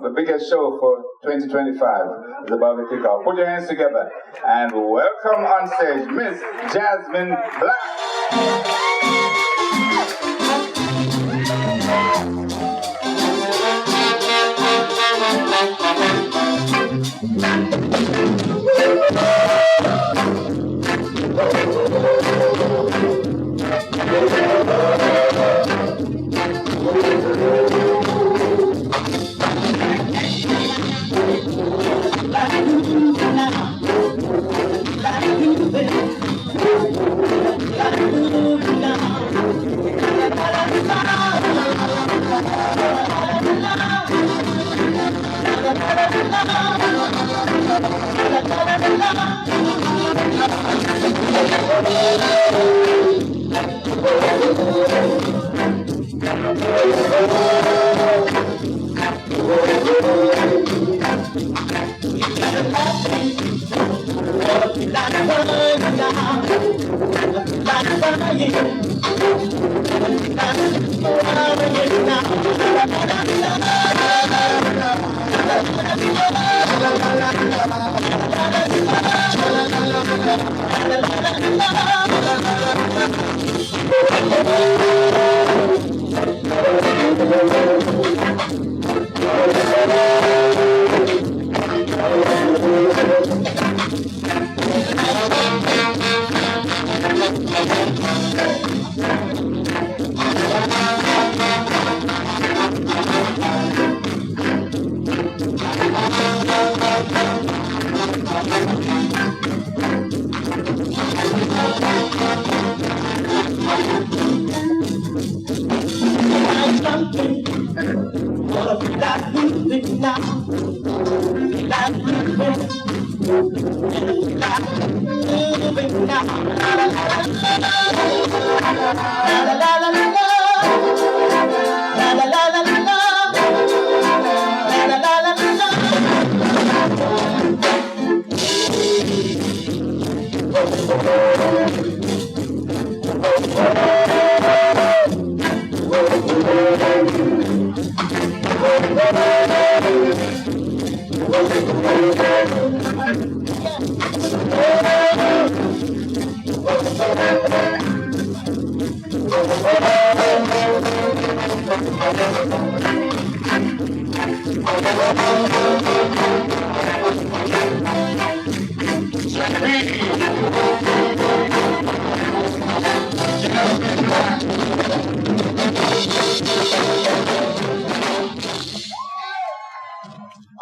The biggest show for 2025 is about to kick off. Put your hands together and welcome on stage Miss Jasmine Black.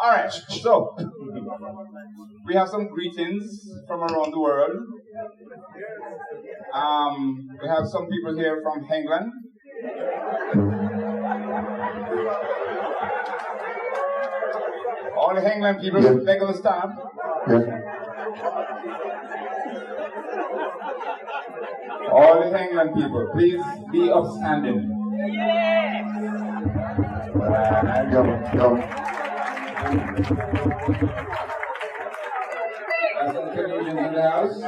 Alright, so we have some greetings from around the world. We have some people here from England. All the England people, yes. Beg of stand. Yes. All the England people, please be upstanding. Yes. There's some Canadians in the house.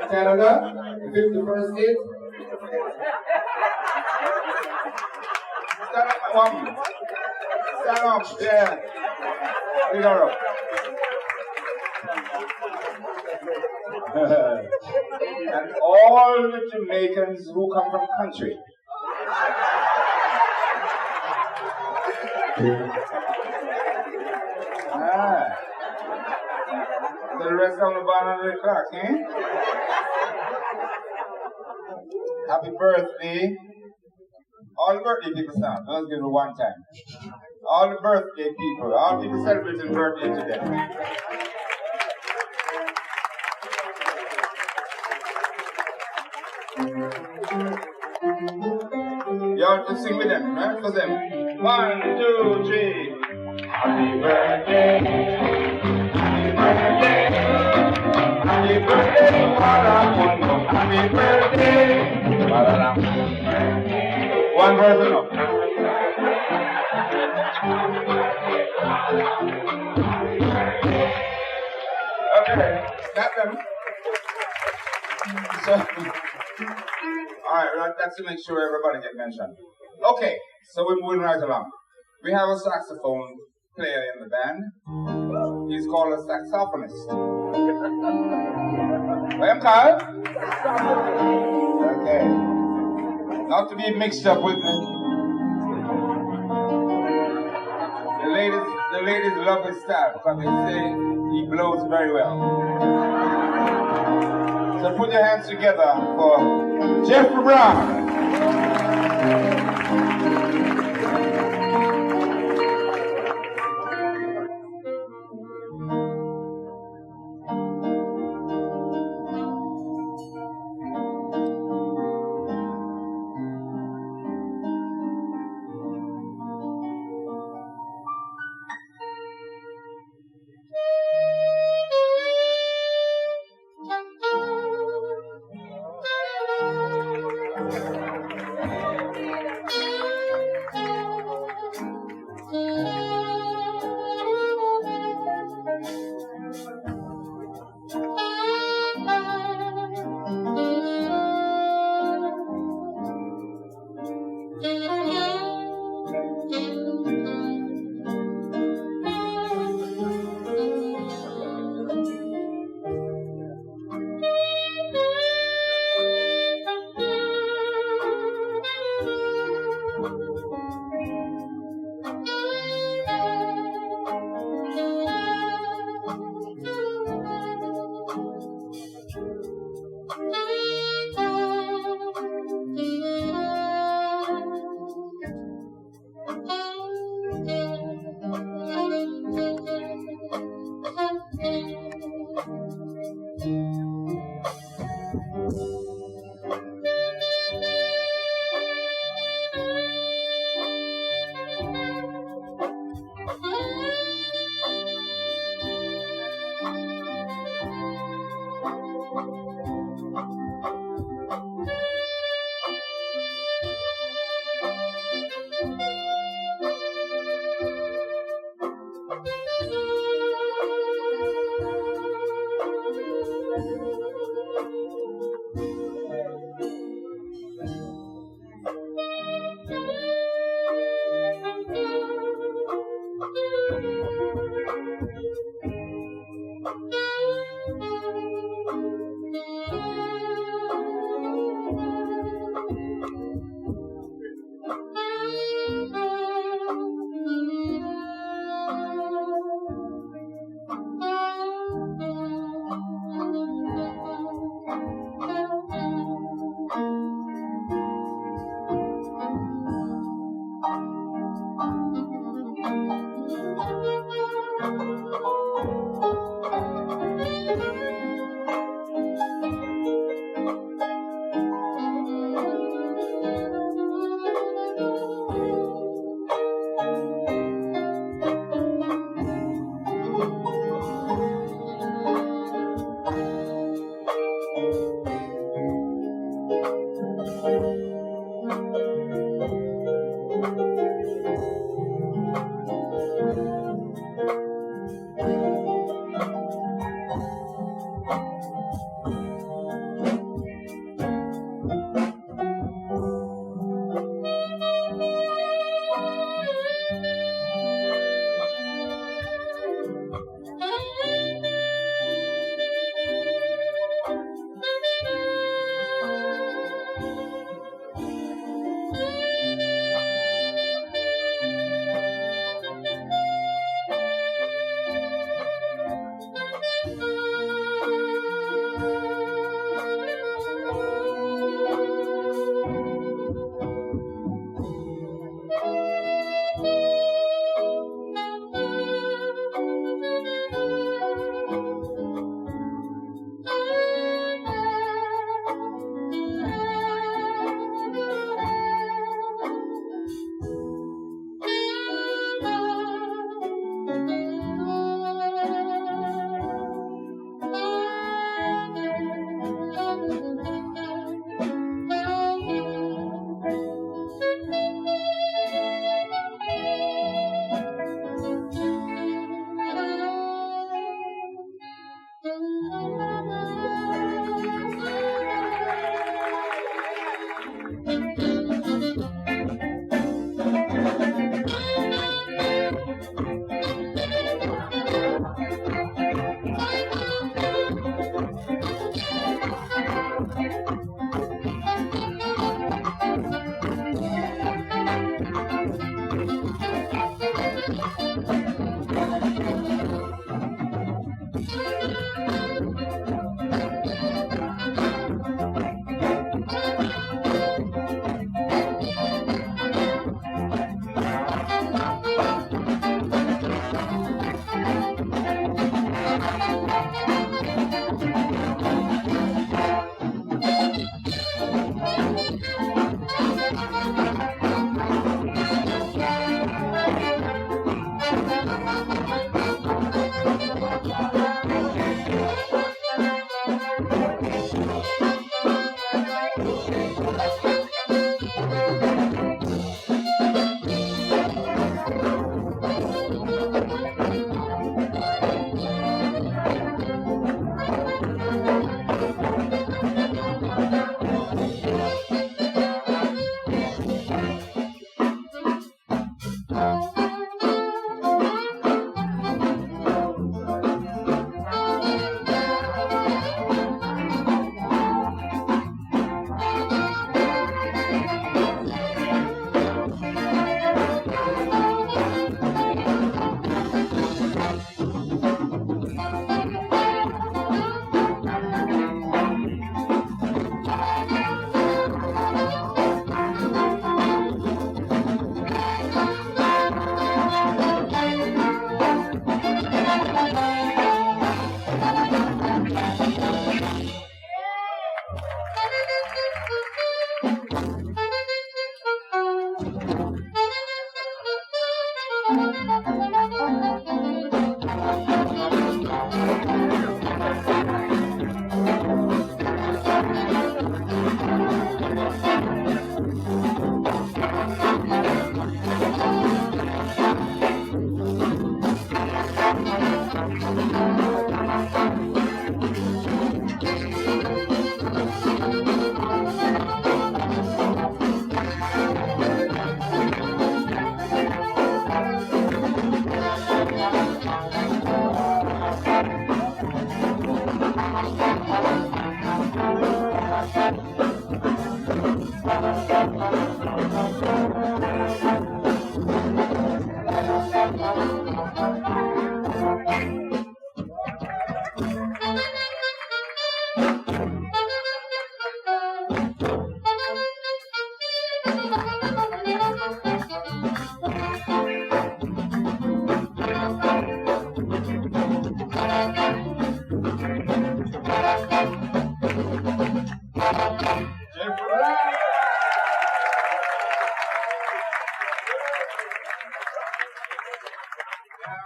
Canada, the 51st state. Stand up, my mom. Stand up, yeah. Lead her up. And all the Jamaicans who come from country. So the rest of the bottom of the clock, eh? Happy birthday. All the birthday people stand. Let's give it one time. All the birthday people. All people celebrating birthday today. You have to sing with them, right? For them. 1, 2, 3. Happy birthday. Happy birthday. Happy birthday. Happy birthday. One verse enough. Okay, got them. So, all right, that's to make sure everybody gets mentioned. Okay, so we're moving right along. We have a saxophone player in the band. He's called a saxophonist. Well, Carl? Okay. Not to be mixed up with the ladies love his style because they say he blows very well. So put your hands together for Jeffrey Brown.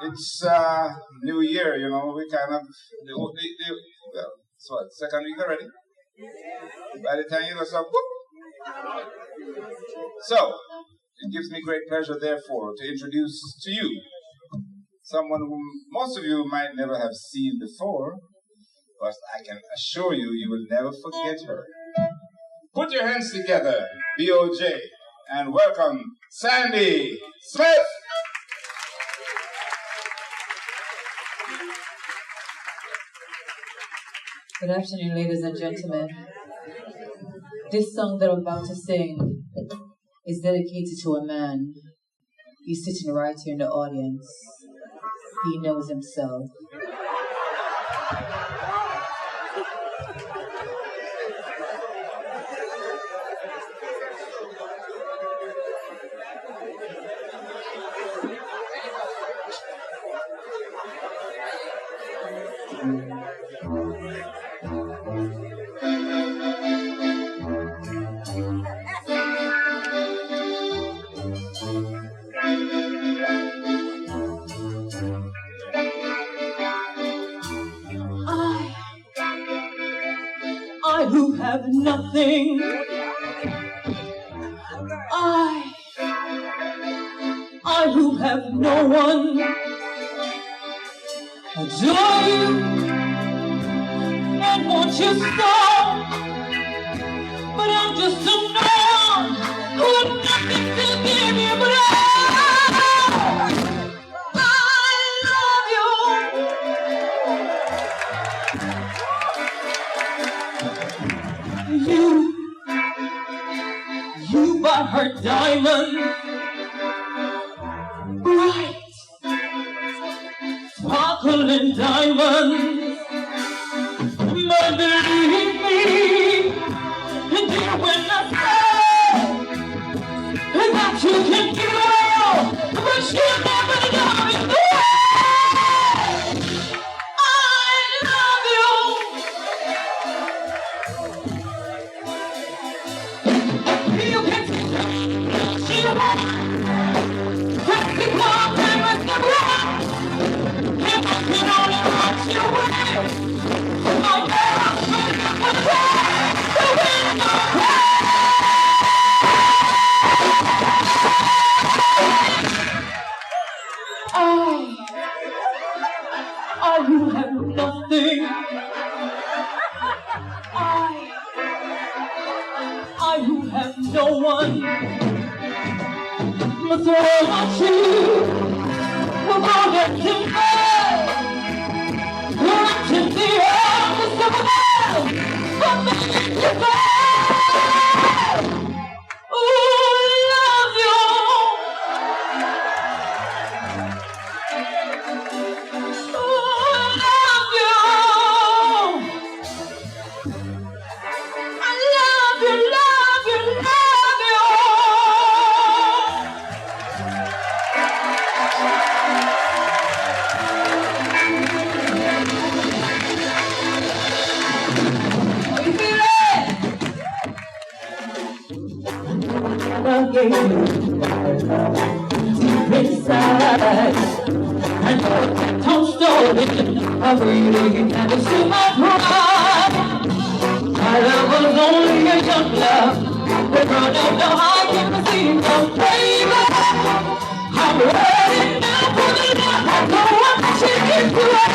It's New Year, you know, we kind of, well, it's what, second week already? By the time you know, so, whoop. So, it gives me great pleasure, therefore, to introduce to you someone whom most of you might never have seen before, but I can assure you, you will never forget her. Put your hands together, BOJ, and welcome Sandy Smith! Good afternoon, ladies and gentlemen. This song that I'm about to sing is dedicated to a man. He's sitting right here in the audience. He knows himself. I who have nothing, I who have no one, adore you and want you so, but I'm just a man who has nothing to give you but I love you. You bought her diamonds, bright, sparkling diamonds. But believe me, dear, when I say that you can give it all, but you'll never love it the way I love you. You can see what you want. Just because I was the wrong, if I could only watch you away. Oh, yeah, I'm the wind of I who have nothing, I who have no one, must throw my shoes, we're going to bed, we're in the air, the summer but make you bad. Deep inside And told story of really never see my pride. My love was only a young love, the girl don't know how I can receive no baby. I'm ready now for the love I know I'm taking to it.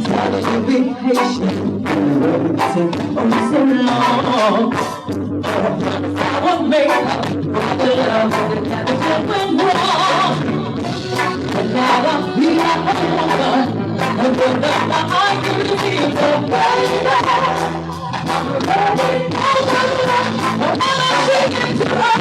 Try to be patient, waiting for so long. I was made up, the love that never went wrong. But now I'm here for woman, and the love that I can receive from baby. I'm ready, I'm taking to her.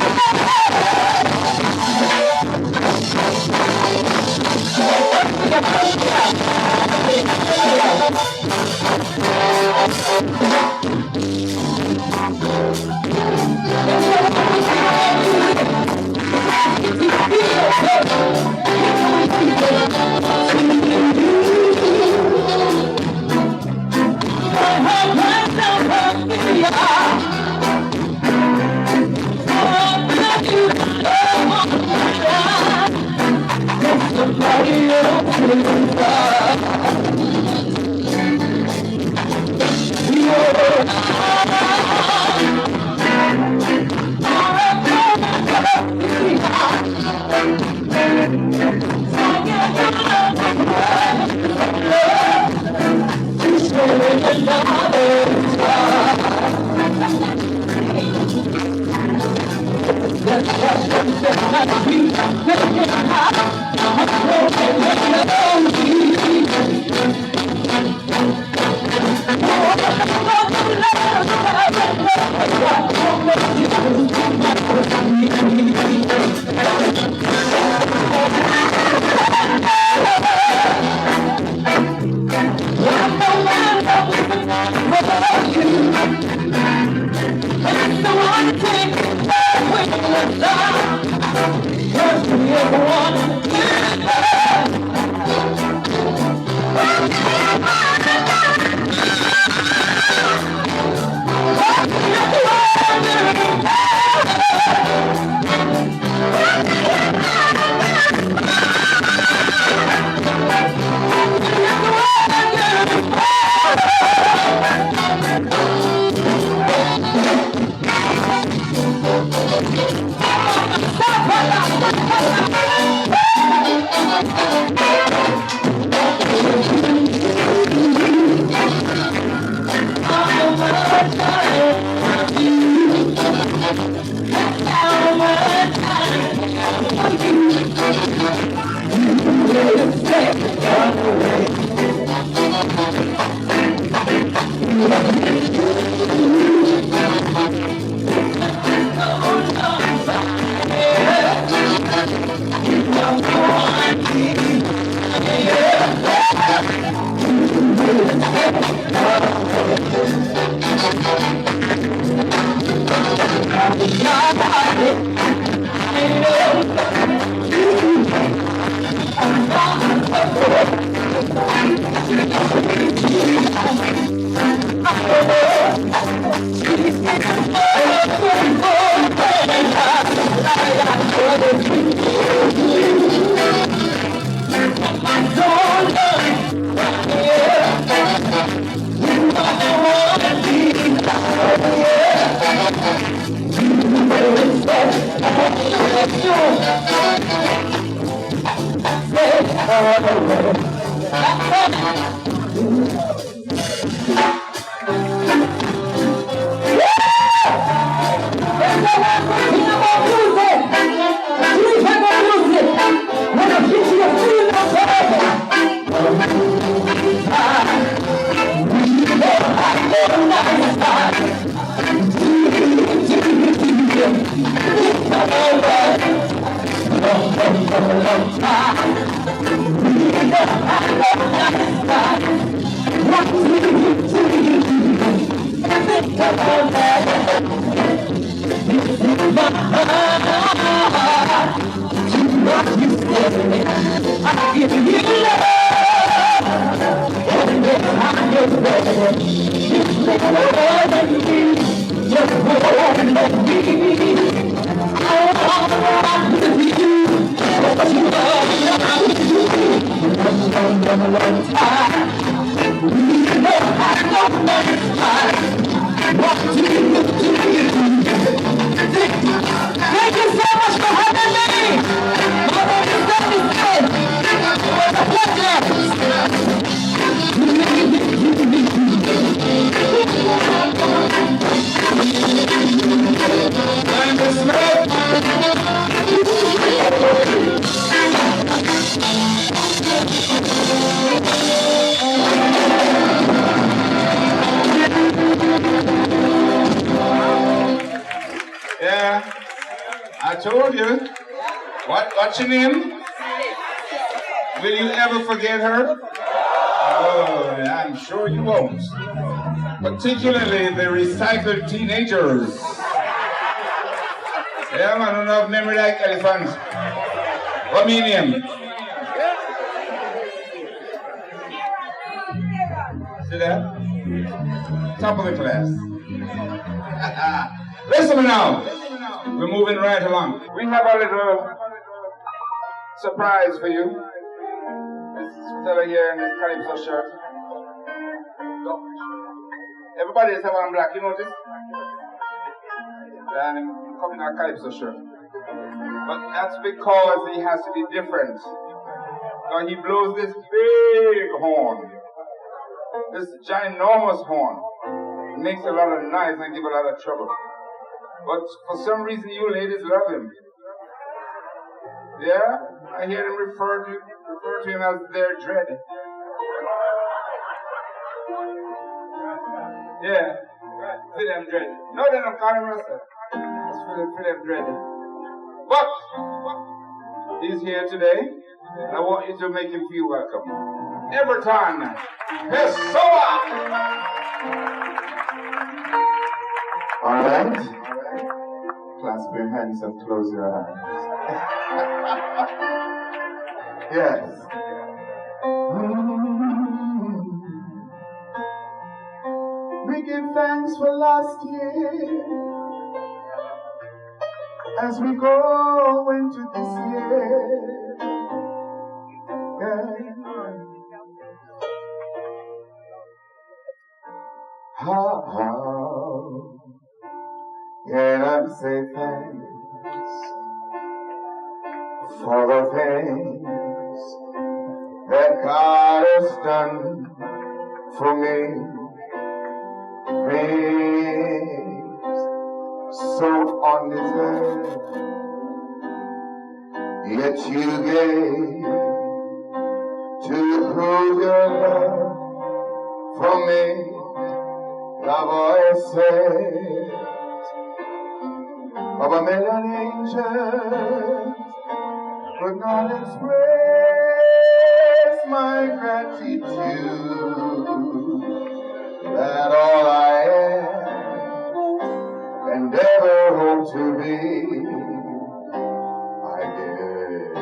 Thank you so much for having me. My name is David. It was a pleasure. Yeah, I told you. What's your name? Will you ever forget her? Oh, I'm sure you won't. Particularly the recycled teenagers. Yeah, man, I don't have memory like elephants. What mean him? See that? Top of the class. Listen now. We're moving right along. We have a little surprise for you. This fella here in this calypso shirt. Look. Everybody is having black, you notice? And him coming in a calypso shirt. But that's because he has to be different. So he blows this big horn. This ginormous horn. It makes a lot of noise and give a lot of trouble. But for some reason you ladies love him. Yeah? I hear them refer to him as their dread. Yeah. Feel them dread. No, they don't call him Russell. Just feel them dread. But he's here today, and I want you to make him feel welcome. Everton Pessoa! All right. Clasp your hands and close your eyes. Yes. We give thanks for last year as we go into this year. Yeah. How can I say thanks for the things that God has done for me? Things so undeserved, yet you gave to prove your love for me. The voice says of a million angels could not express my gratitude, that all I am and ever hope to be, I give it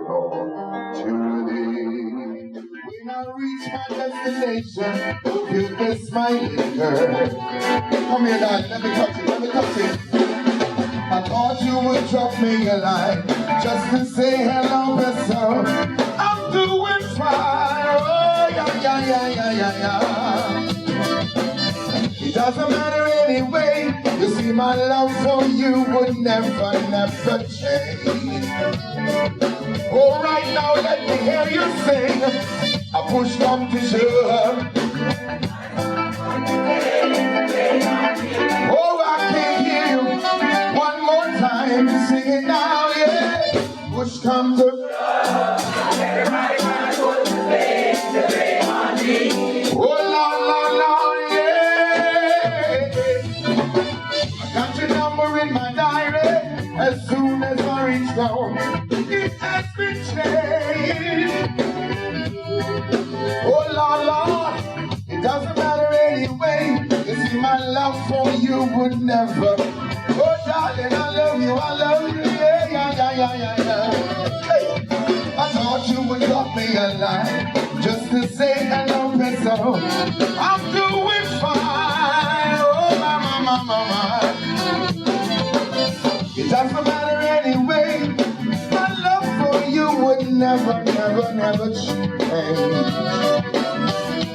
all to thee. We now reach my destination, you kiss my liquor. Come here, Dad, let me touch it. I thought you would drop me a line just to say hello, Peso. I'm doing fine. Oh, yeah. It doesn't matter anyway. You see, my love for you would never change. Oh, right now, let me hear you sing. I push come to shove. Oh, I can't hear you. One more time, sing it now, yeah. Push comes up. Everybody gonna put the blame on me. Oh, Lord, yeah. I got your number in my diary. As soon as I reach home, it has been changed. Oh, Lord, it doesn't matter anyway. You see, my love for you would never. Oh, darling, I love you, yeah. Hey, I thought you would drop me a line just used to say hello, peso. I'm doing fine. Oh, my. It doesn't matter anyway. My love for you would never change.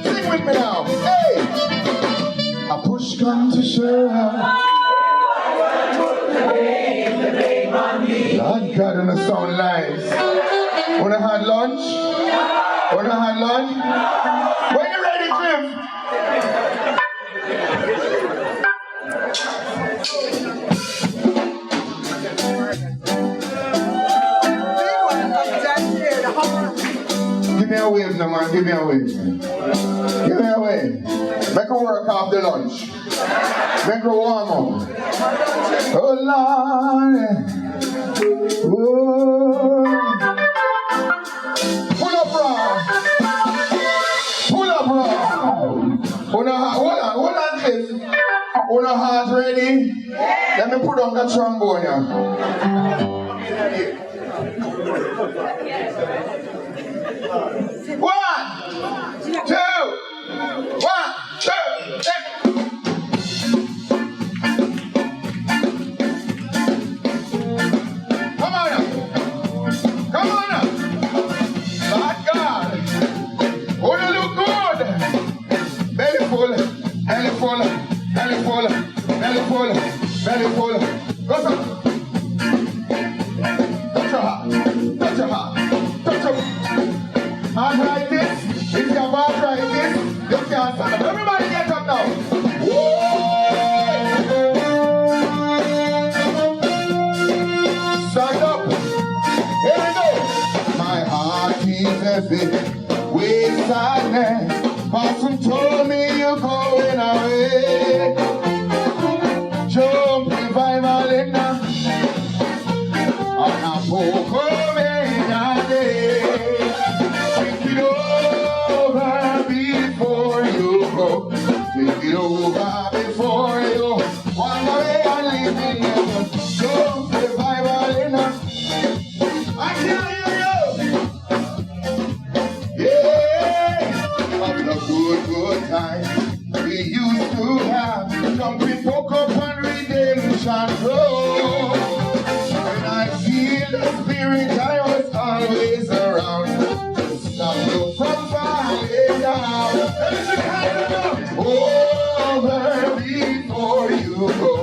Sing with me now. Hey! A push come to shove. Lord God, on the sound lines. Wanna have lunch? Wanna have lunch? When you ready, Cliff? Give me a wave, no man. Give me a wave. Give me a wave. Make her work off the lunch. Make her warm up. Oh Lord. Oh. Pull up, bro. Pull up, bro. Hold on, Cliff. Hold on, heart ready? Let me put on the trombone here. One, two, three. Come on up. Lord God. Oh, you look good. Belly full. Go up. Touch your heart. Arthritis, if you have arthritis, you can't stand up. Everybody get up now. Stand up. Here we go. My heart is heavy with sadness. Person told me you're going away. Jump revival in the on a poker day. Take it over before you go. Take it over before you walk away and leave me alone. Jump revival in a I can hear you. Yeah, of the good time we used to have. Jumping poker and redemption road. When I feel the spirit, I was always around to stop you from falling down. Over before you go.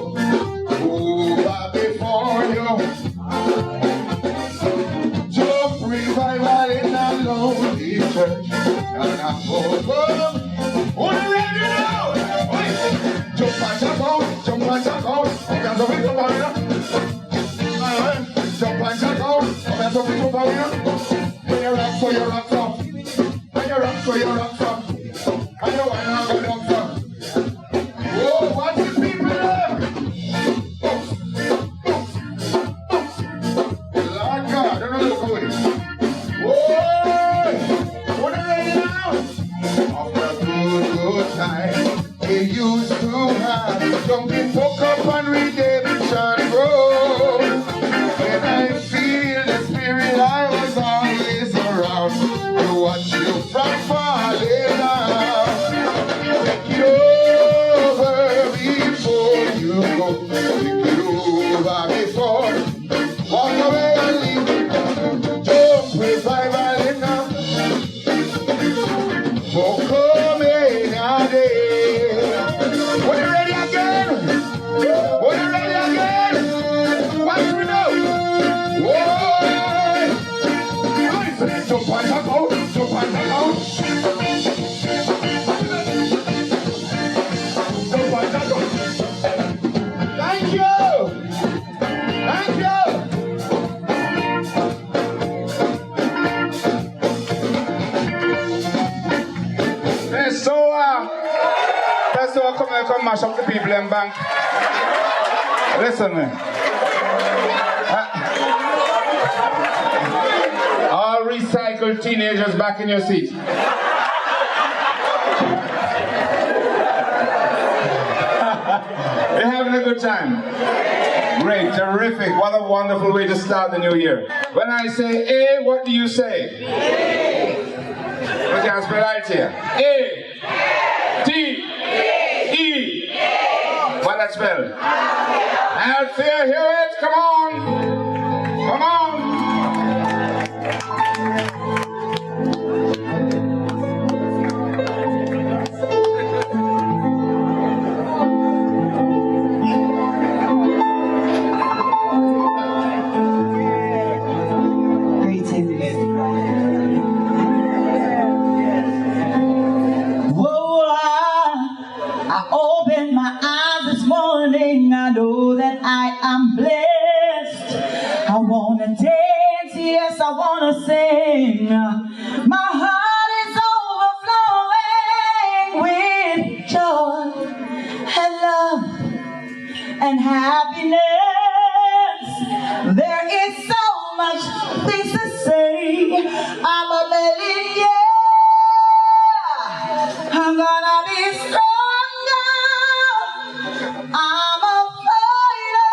Over before you. Jump revival in a lonely church. And I'm over. Who's ready now? Jump and jump out. Jump and jump out. Jump and jump out. That's what we do about here. When you rock, so you rock some. When you rock, so you rock some. And you want to go down some. Whoa, what's the people there? Lord God, don't know look good. Whoa, what are they now? After good time, they used to have jumping poke up and redemption road. When I feel the spirit, I was always around to watch you from falling down. Take it over before you go. Take it over before. Walk away and leave. Jump revival enough. For coming a day. When you ready again? When you ready again? What do we know? Whoa! Jump and jump out, jump and jump out. Jump and jump out. Thank you! Thank you! So come mash up the people in bank. Listen, man. All recycled teenagers back in your seat. You're having a good time? Great, terrific. What a wonderful way to start the new year. When I say A, what do you say? We can spell right here. A-T-E. What that spell? Althea, hear it? Come on. Come on. I know that I am blessed. I want to dance, yes, I want to sing. My heart is overflowing with joy and love and happiness. There is so much things to say. I'm a million, yeah. I'm gonna be stronger. I'm a fighter,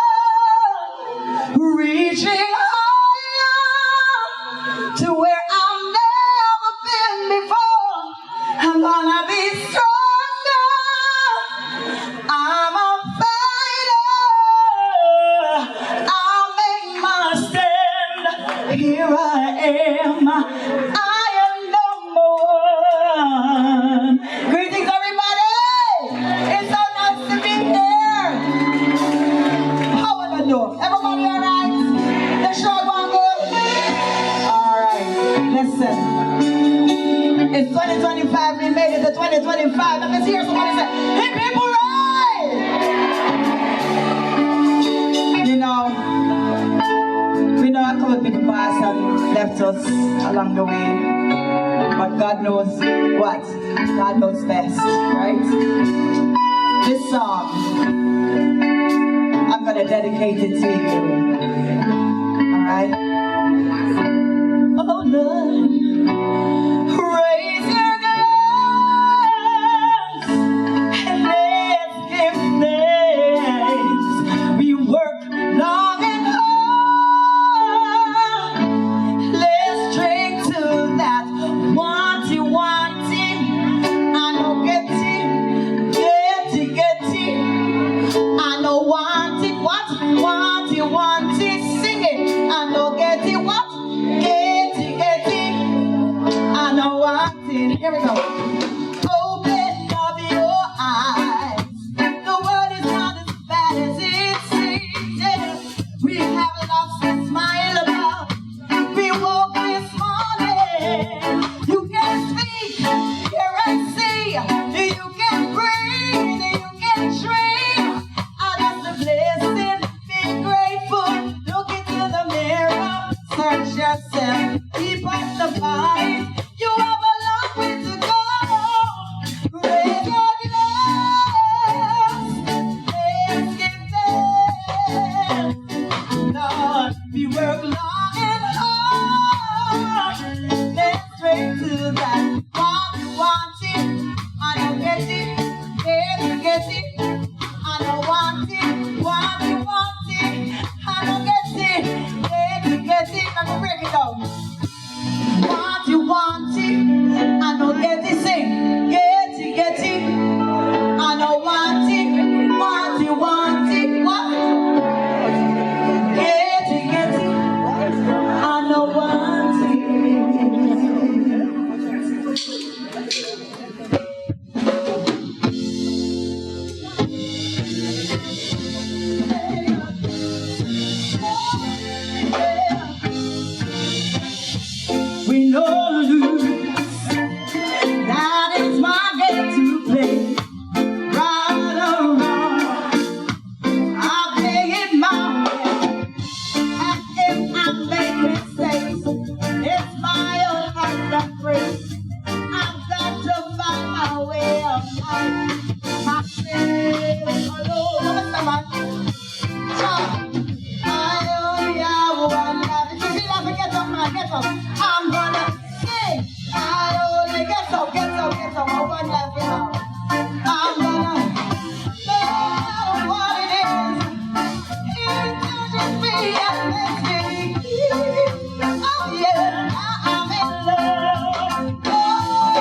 reaching higher to where I've never been before. I'm gonna be stronger. I'm a fighter. I'll make my stand. Here I am. I am number one. Greetings, everybody. It's so nice to be here. Everybody all right? The show going good? All right. Listen. It's 2025. We made it to 2025. Let me hear somebody say, "Hip hip hooray!" You know, we know a couple people passed and left us along the way. But God knows what? God knows best, right? This song, I'm gonna dedicate it to you. Alright? Oh Lord, raise your glass and let's give thanks. We work long and hard. Let's drink to that wanty. I know get it. I know want it, sing it. I know get it, what? Get it. I know want it. Here we go. Open up your eyes. The world is not as bad as it seems. Yeah. We have lots to smile about. We woke this morning. You can speak, hear and see. You can breathe, you can dream. Blessing, be grateful, look into the mirror, search yourself, keep up the fight. You have a long way to go. Raise your glass, let's give thanks. Lord, we work long and hard. Let's straight to that want it. I don't get it, get it. I don't want it. Want it, I don't get it, get it, I'm gonna break it down. Want it, I don't get it, sing, get it, I don't want it, what? Get it, I don't want it. We know lose. That is my game to play. Right or wrong, I'll play it my way. And if I make mistakes, it's my own heart that breaks. I've got to find my way of life. My sin, alone, what's the matter? Get up, man, get up. I'm gonna sing. I only get up. I want that now. I'm gonna know what it is. It touches me and makes me. Oh yeah, I'm in love. Oh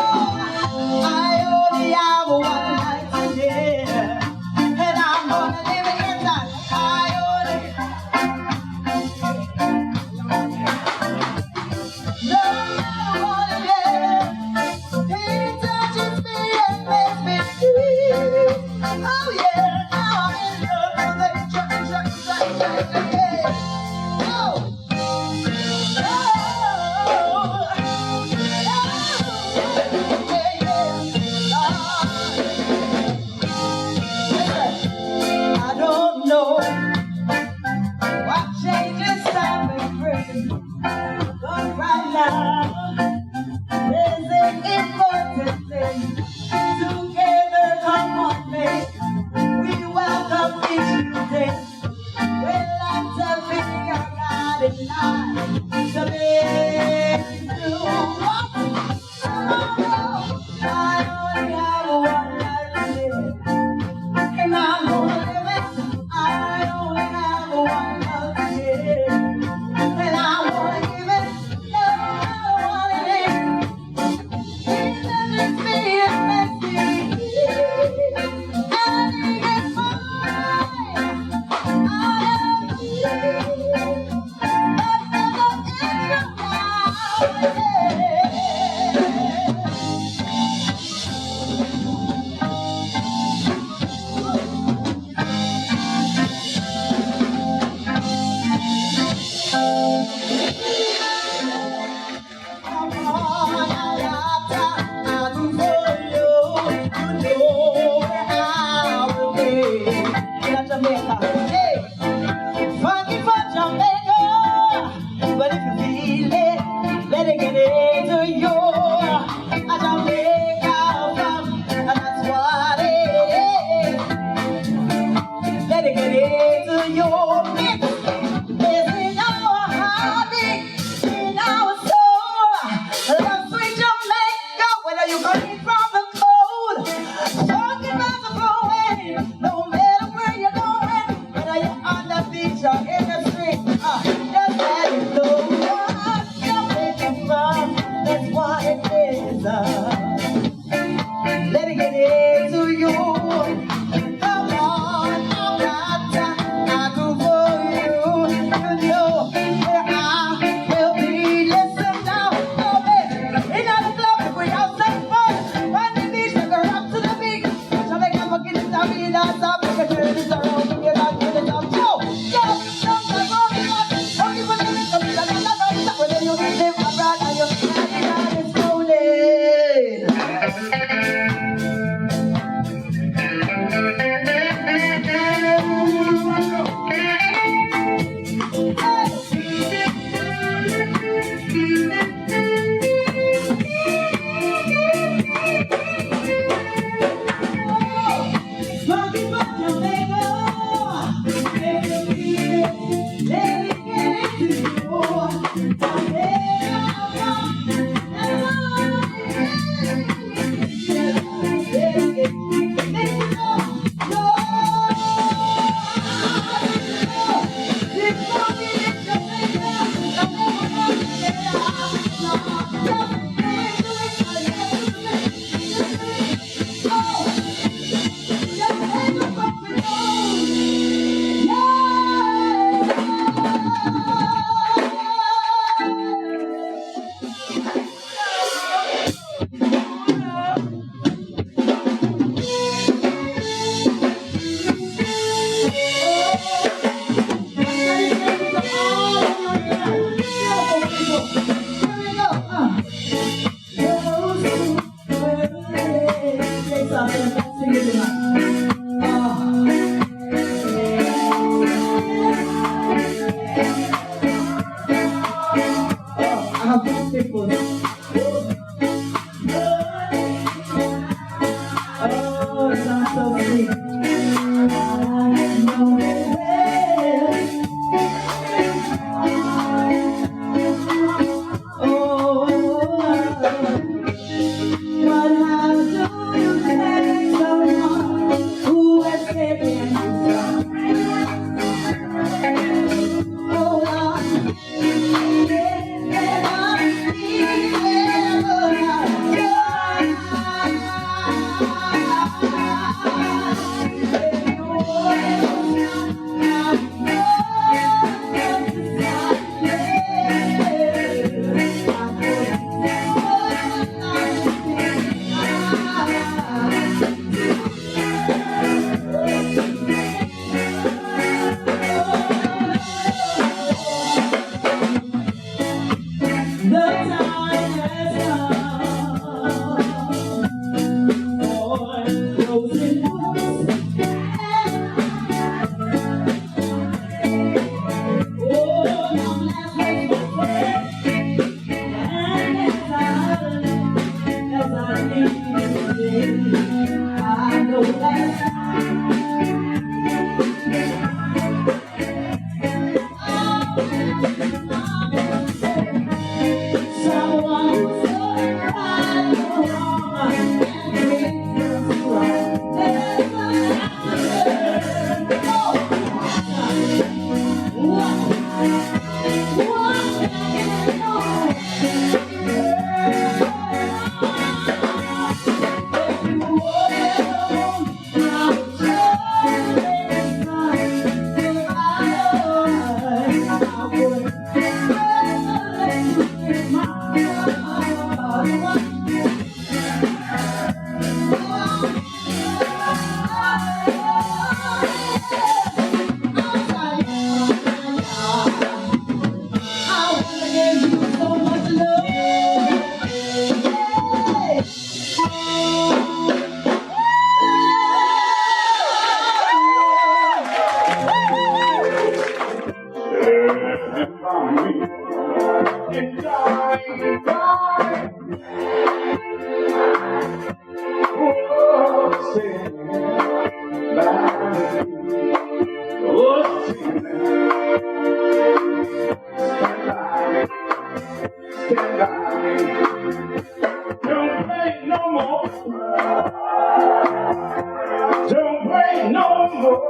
more.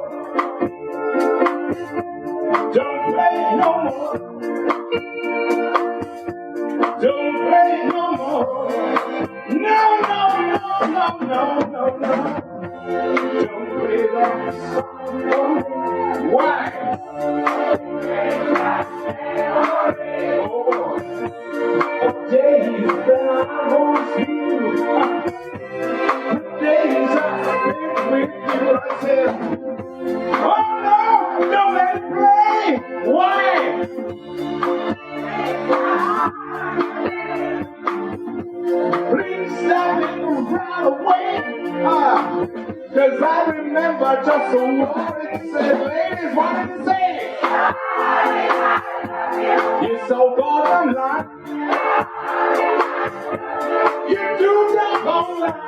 Don't play no more. Don't play no more. No, no, no, no, no, no, no. Don't play that song for me. Why? Oh, the days that I was you, the days I spent with you, I said, oh no, don't let it play. Why? Please stop it right away. Cause I remember just what it said. Ladies, what did it say? You're so golden line. You do doggone lie.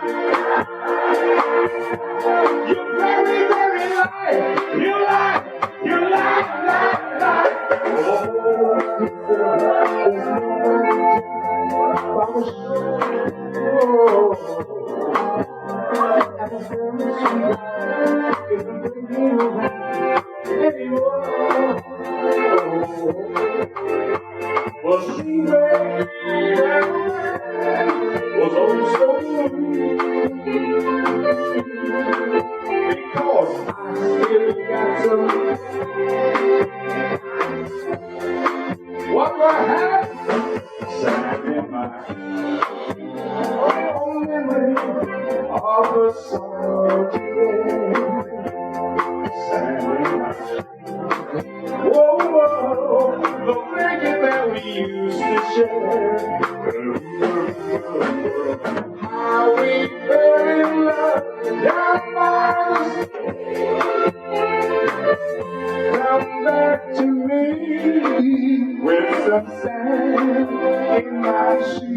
You very, very lie. You lie. You lie, lie, lie. Well, she was also because I still got some. What will happen? Sand in my memory of the summer today. Sand in my whoa, whoa, the blanket that we used to share. How we fell in love down by the sea. Come back to me with some sand in my shoe.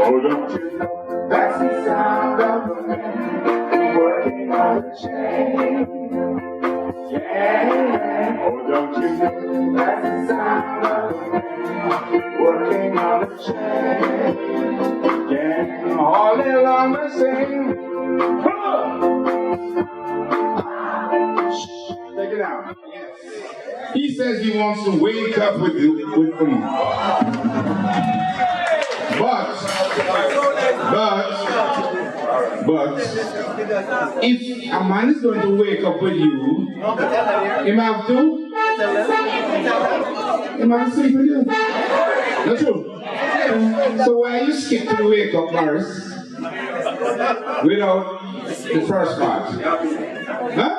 Oh, don't you know that's the sound of a man working on a chain? Yeah. Oh, don't you know that's the sound of a man working on a chain? Yeah. All day long they sing. Take it out. Yes. He says he wants to wake up with them. But if a man is going to wake up with you, he might have to? He might have to sleep with you. Not true? So why you skip to the wake up verse without the first part? Huh?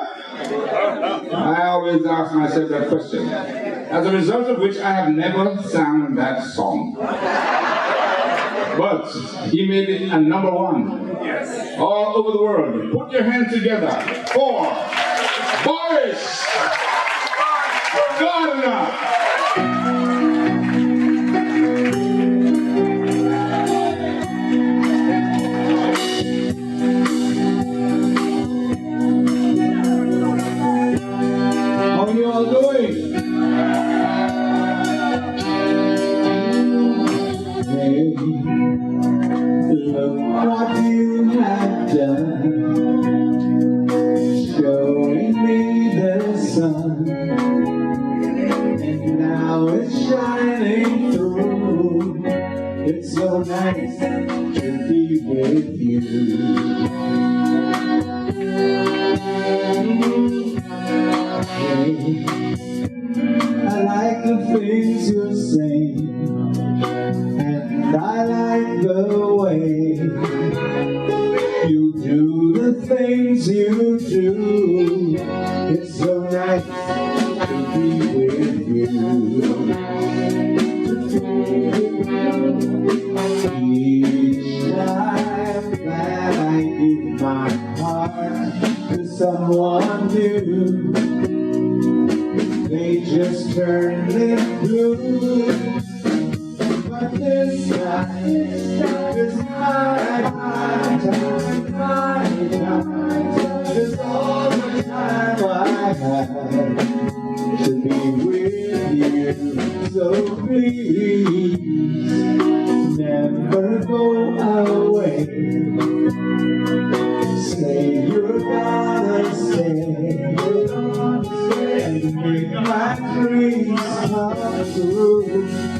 I always ask myself that question. As a result of which I have never sung that song. But he made it a #1. Yes. All over the world. Put your hands together for Boris Gardner. How are you all doing? Look what you have done, showing me the sun, and now it's shining through. It's so nice to be with you. I like the things you're saying, and I like the way you do the things you do. It's so nice to be with you. Each time that I give my heart to someone new, they just turn them blue. But this time is my time, is all the time I have to be with you. So please, never go away. Say you're gonna stay and make my dreams come true.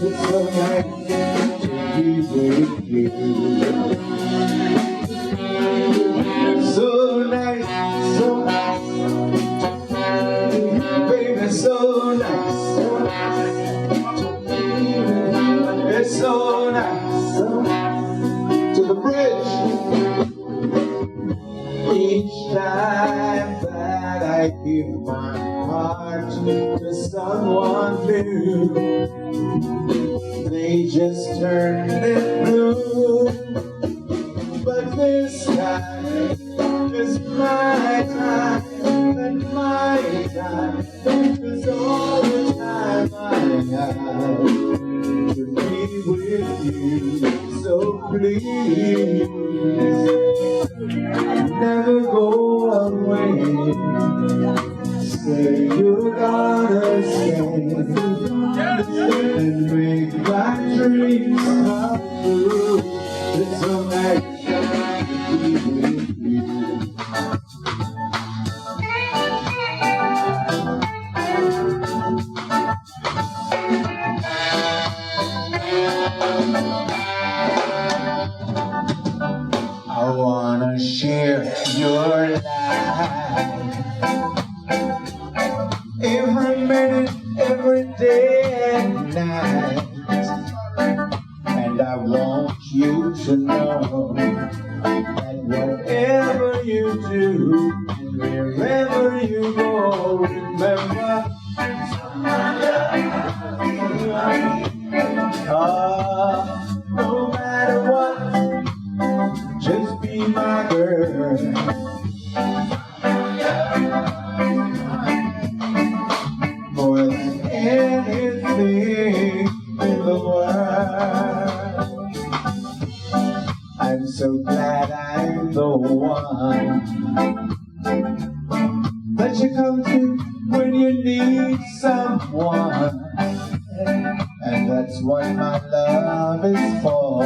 It's so nice to be with you. So nice, so nice, baby, so nice, so nice. It's so nice, so nice. To the bridge. Each time that I give my heart to someone new, they just turn it blue. But this time is my time, and my time is all the time I have to be with you. So please, never go away. Say you're gonna stay and make my dreams come true. It's so nice to be with you. I wanna share your life every minute, every day and night. And I want you to know that whatever you do and wherever you go, remember, no matter what, just be my girl. More than anything in the world. I'm so glad I'm the one that you come to when you need someone. And that's what my love is for.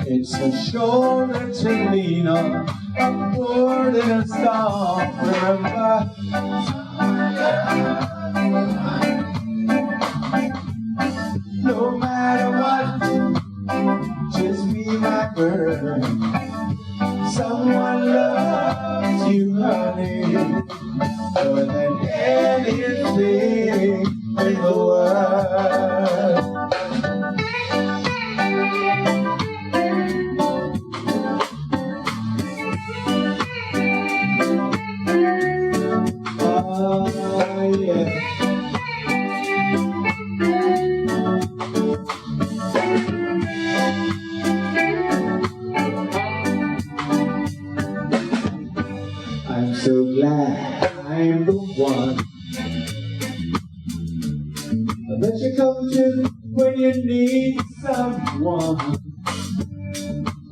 It's a shoulder to lean on, a board and a song. Remember, no matter what, just be my girl. Someone loves you, honey, more than anything in the world. Oh, yeah. I'm so glad I'm the one that you come to when you need someone.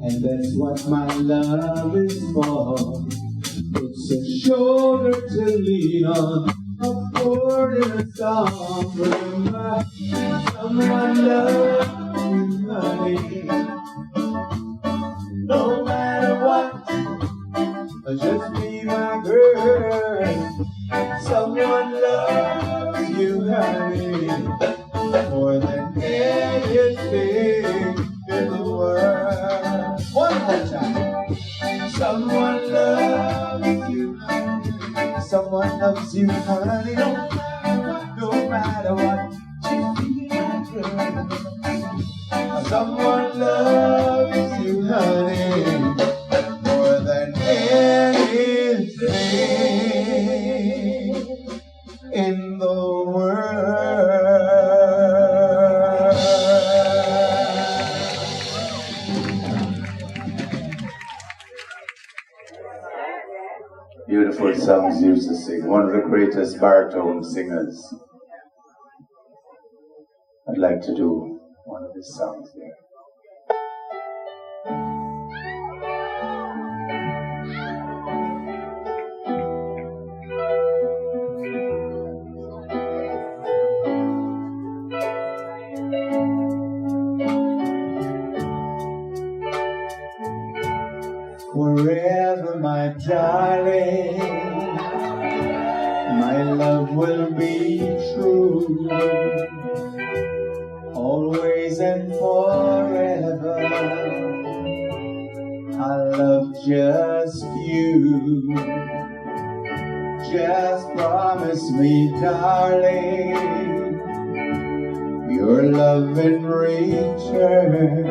And that's what my love is for. It's a shoulder to lean on, a board and a song. Remember, someone loves you, honey. No matter what, just be my girl. Someone loves you, honey, more than anything in the world. One more time. Someone loves you, honey. Someone loves you, honey. No matter what, just be my girl. Someone loves you, honey, more than anything in the world. Beautiful songs he used to sing. One of the greatest baritone singers. I'd like to do one of his songs here. always and forever. I love just you. Just promise me, darling, your love in return.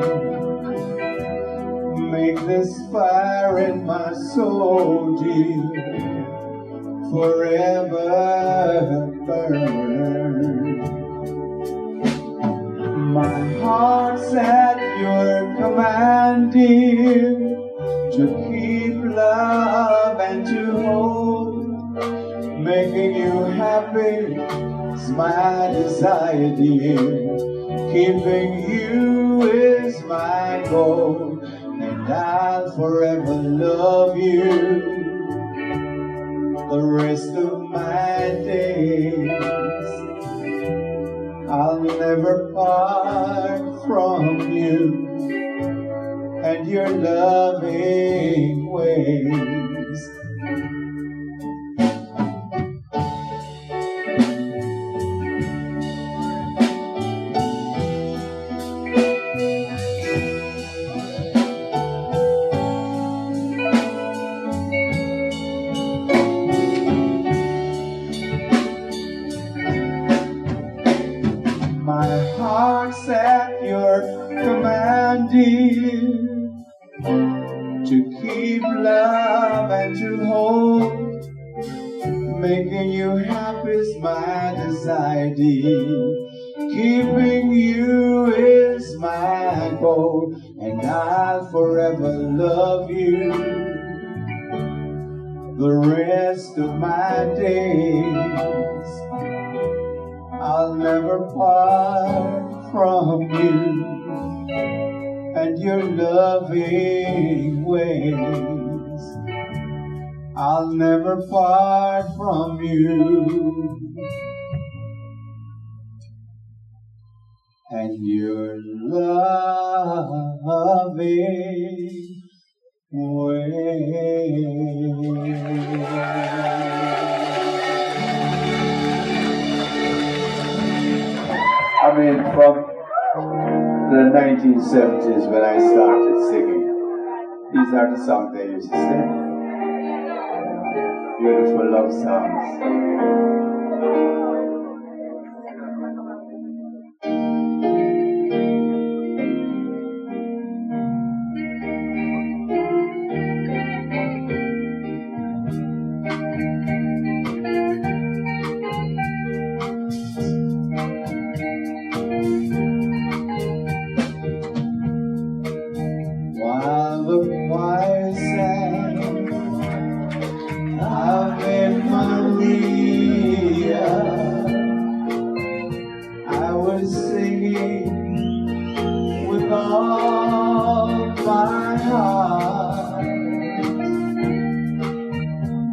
Make this fire in my soul, dear, forever burn. My heart's at your command, dear, to keep love and to hold. Making you happy is my desire, dear. Keeping you is my goal, and I'll forever love you the rest of my days. I'll never part from you and your loving ways. My heart's at your command, dear, to keep love and to hold. Making you happy is my desire, dear. Keeping you is my goal, and I'll forever love you the rest of my days. I'll never part from you and your loving ways. I'll never part from you and your loving ways. I mean, from the 1970s when I started singing, these are the songs they used to sing. Beautiful love songs.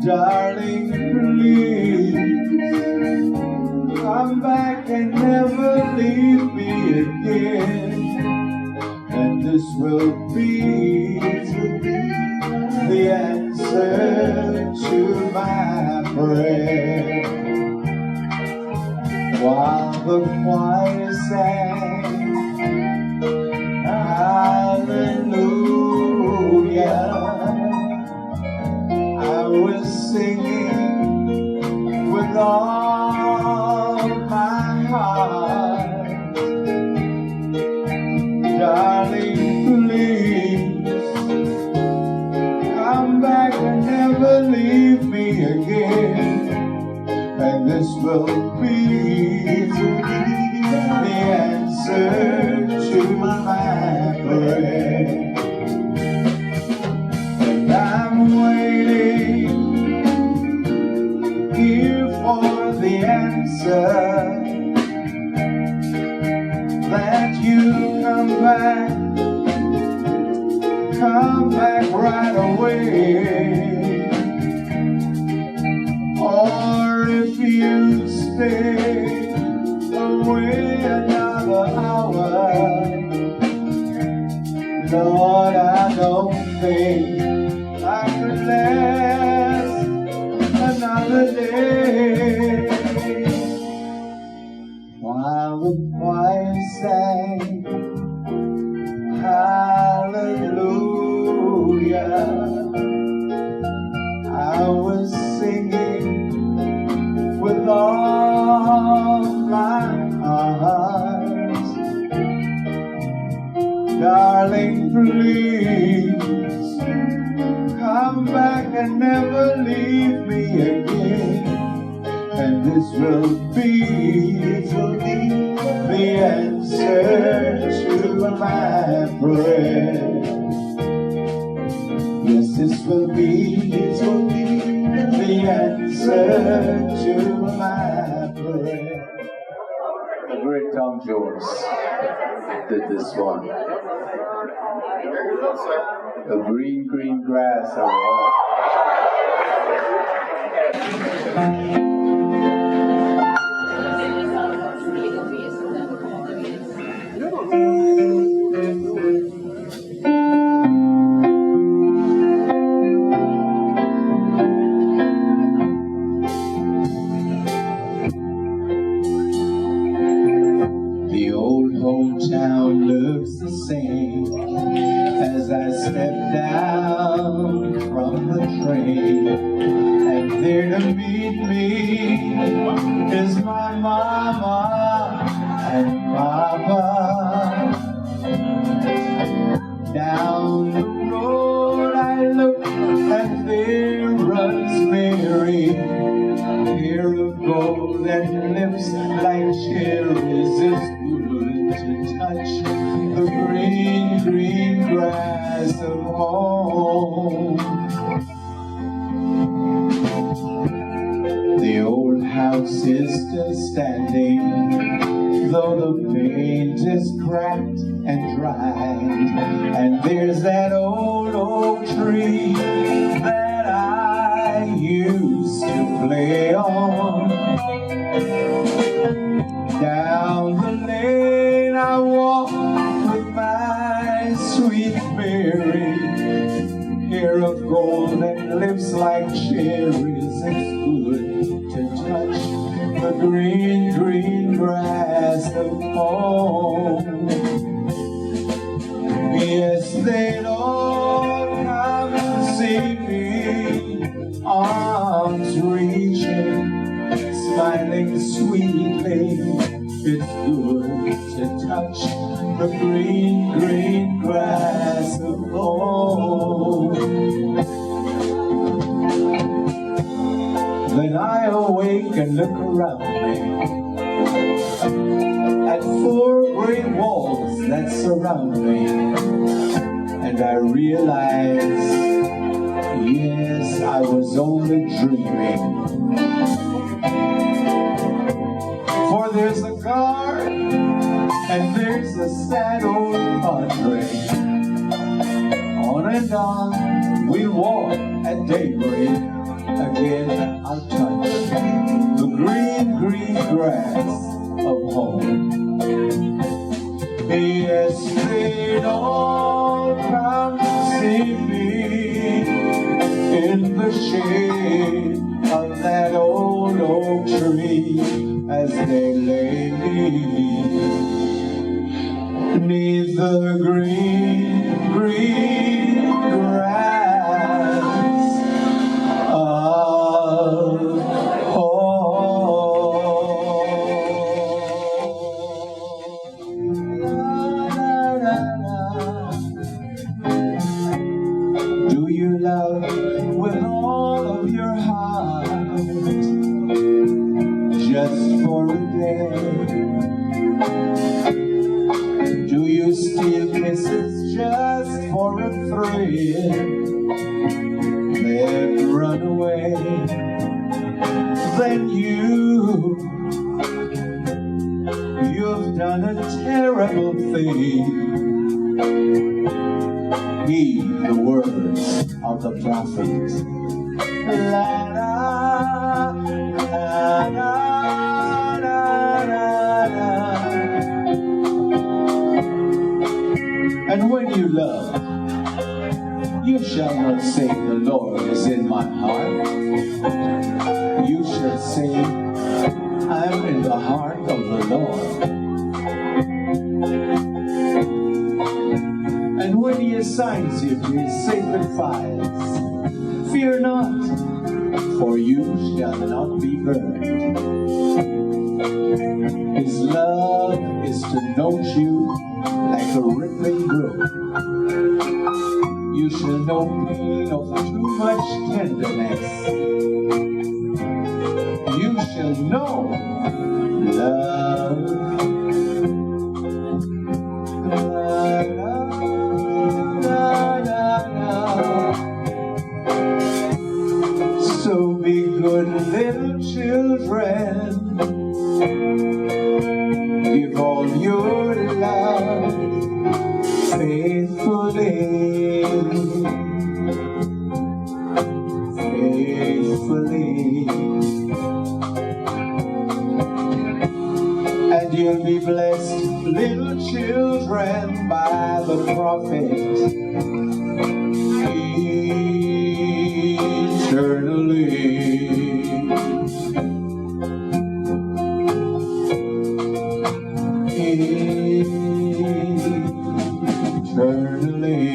Darling, please come back and never leave me again. And this will be the answer to my prayer. While the choir sang hallelujah, I was singing with all my heart. Darling, please come back and never leave me again. And this will be the answer to my prayer. And I'm waiting here for the answer, that you come back right away. Or if you stay away another hour, Lord, I don't think I could last another day. it will be the answer to my prayer. Yes, this will be the answer to my prayer. The great Tom Jones did this one. The green, green grass around. The old hometown looks the same as I step down from the train, and there to meet me is my mama and papa. Down the road I look, and there runs Mary, hair of gold and lips like cherries. It's good to touch the green, green grass of home. The old house is still standing, though the paint is cracked and dried, and there's that old oak tree that I used to play on. Down the lane I walk with my sweet Mary, hair of gold and lips like cherries. It's good to touch the green, green grass of home. Yes, they'd all come and see me, arms reaching, smiling sweetly. It's good to touch the green, green grass of home. Then I awake and look around me at four gray walls that surround me, and I realize, yes, I was only dreaming. For there's a guard and there's a sad old padre. On and on we'll walk at daybreak. Again I'll touch the green, green grass of home. Yes, they'd all come to see me in the shade of that old oak tree, as they lay me neath the green, green grass of home. Do you love with all of your heart, just for a day? Do you steal kisses just for a thrill, then run away? Then you've done a terrible thing. Heed the words of the prophet. La la la la la la. And when you love, you shall not say the Lord is in my heart. You shall say, I'm in the heart of the Lord. And when he assigns you to his sacred files, fear not, for you shall not be burned. His love is to note you like a rippling brook. You shall know pain of too much tenderness. You shall know and you'll be blessed, little children, by the prophet eternally. Eternally,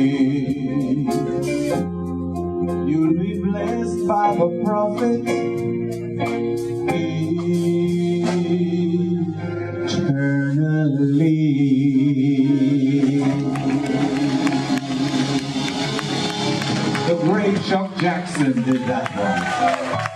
you'll be blessed by the prophet eternally. The great Chuck Jackson did that one.